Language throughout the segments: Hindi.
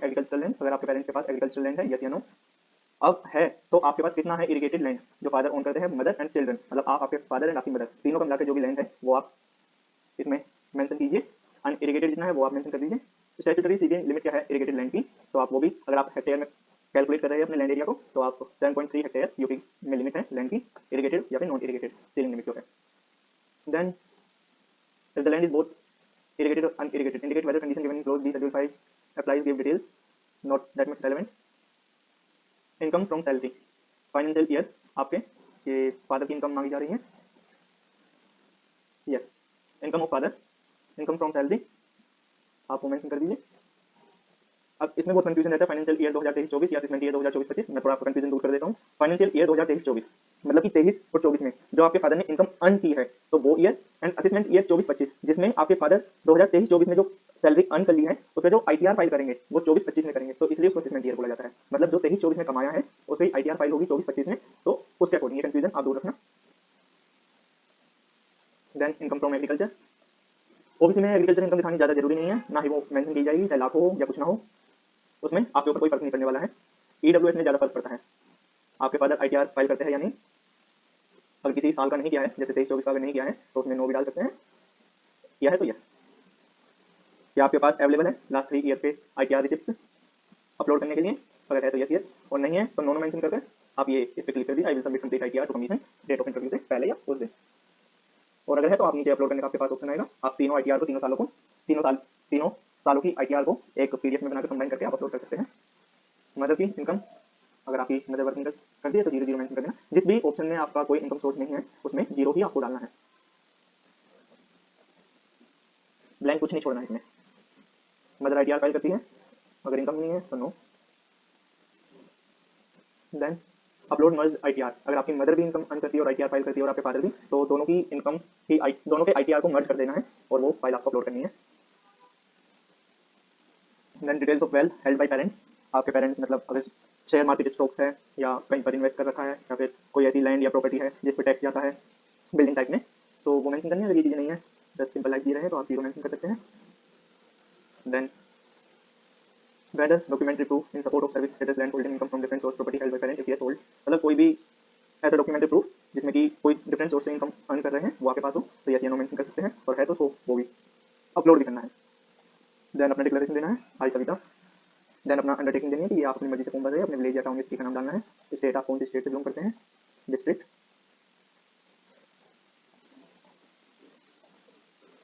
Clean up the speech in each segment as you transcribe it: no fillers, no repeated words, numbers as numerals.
एग्रीकल्चरल लैंड, अगर आपके पेरेंट्स के पास एग्रीकल्चरल लैंड है, यस या नो। अब है तो आपके पास कितना है इरिगेटेड लैंड जो फादर ओन करते हैं, मदर एंड चिल्ड्रन, मतलब आप, आपके फादर एंड आपकी मदर, तीनों का मिलाकर जो भी लैंड है वो आप इसमें मेंशन कीजिए। अनइरिगेटेड जितना है वो आप मेंशन कर दीजिए। स्टैट्यूटरी सीडिंग लिमिट क्या है इरिगेटेड लैंड की, तो आप वो भी, अगर आप हेक्टेयर में कैलकुलेट कर रहे हैं अपने लैंड एरिया को, तो आप 7.3 हेक्टेयर यूपी में लिमिट है लैंड की, इरिगेटेड या फिर नॉन इरिगेटेड सीलिंग लिमिट जो है। Then if the land is both irrigated or unirrigated, indicate whether condition given in clause B schedule 5 applies, give details, not that much relevant. Income from salary, financial year आपके ये फादर की इनकम मांगी जा रही है, yes, income of father, income from salary आप मेंशन कर दीजिए। अब इसमें बहुत कंफ्यूजन रहता है फाइनेंशियल ईयर 2023-24 या असेसमेंट ईयर 2024-25, मैं थोड़ा आपका कंफ्यूजन दूर कर देता हूँ। फाइनेंशियल ईयर 2023-24 मतलब कि 23 और 24 में जो आपके फादर ने इनकम अर्न की है तो वो ईयर, एंड असेसमेंट ईयर 24-25 जिसमें आपके फादर 2023-24 में जो सैलरी अर्न कर ली है उसमें जो आईटीआर फाइल करेंगे वो 24-25 में करेंगे, तो इसलिए उसको असेसमेंट ईयर बोला जाता है। मतलब जो 23-24 में कमाया है उसकी आईटीआर फाइल होगी 24-25 में, तो उसके अकॉर्डिंग ये कंफ्यूजन आप दूर रखना। Then income from agriculture, OBC में एग्रीकल्चर इनकम दिखानी ज़्यादा जरूरी नहीं है, ना ही वो मेंशन की जाएगी, चाहे लाख हो या कुछ ना हो, उसमें आपके ऊपर कोई फर्क नहीं पड़ने वाला है। ईडब्ल्यूएस में ज़्यादा फर्क पड़ता है, आपके फादर आईटीआर फाइल करते हैं या नहीं, अगर किसी साल का नहीं किया है, जैसे 23-24 का अगर नहीं किया है तो उसमें नो भी डाल सकते हैं, किया है तो यस। क्या आपके पास अवेलेबल है लास्ट 3 ईयर पे आईटीआर रिसिप्ट अपलोड करने के लिए, अगर है तो यस यस, और नहीं है तो नो नो मेंशन करके आप ये इस पर क्लिक कर दीजिए, I will submit complete ITR to commission date of interview से पहले या उस दिन, और अगर है तो आप नीचे अपलोड करने का आपके पास ऑप्शन आएगा, आप तीनों आईटीआर को तीनों सालों की आईटीआर को एक पीडीएफ में बनाकर कंबाइन करके आप अपलोड कर सकते हैं। मदर की इनकम, अगर आपकी मदर वर्किंग कर दिए तो 0 0 मेंशन कर देना, जिस भी ऑप्शन में आपका कोई इनकम सोर्स नहीं है उसमें 0 ही आपको डालना है, ब्लैंक कुछ नहीं छोड़ना है इसमें। मदर आईटीआर फाइल करती है, अगर इनकम नहीं है तो नो। देन अपलोड मर्ज आईटीआर, अगर आपकी मदर भी इनकम अर्न करती है और आईटीआर फाइल करती है और आपके फादर भी, तो दोनों की इनकम की दोनों के आईटीआर को मर्ज कर देना है और वो फाइल आपको अपलोड करनी है। Then details of wealth held by parents, आपके पेरेंट्स मतलब अगर शेयर मार्केट स्टॉक्स है या कहीं पर इन्वेस्ट कर रखा है या फिर कोई ऐसी लैंड या प्रॉपर्टी है जिस पर टैक्स जाता है बिल्डिंग टाइप में, तो वो मेंशन करनी है। अगर ये चीज़ें नहीं है, जस्ट सिंपल लाइक दे रहे हैं तो आप 0 मेंशन कर सकते हैं। Then whether documentary proof in support of service status land holding income from different source property held by parent if yes hold, मतलब कोई भी ऐसा डॉक्यूमेंट्री प्रूफ जिसमें कि कोई डिफरेंट सोर्स से इनकम अर्न कर रहे हैं वो आपके पास हो तो यस या नो मेंशन कर सकते हैं, और है तो वो भी अपलोड भी करना है। देन अपना डिक्लेरेशन देना है, आई सविता। देन अपना अंडरटेकिंग देनी है कि ये आप अपनी मर्जी से फॉर्म भर रहे हैं, अपने विलेज या टाउन में का नाम डालना है, स्टेट आप कौन सी स्टेट से बिलोंग करते हैं, district.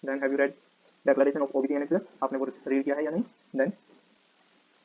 Then have you read declaration of OBC annexure, आपने वो रीड किया है या नहीं। देन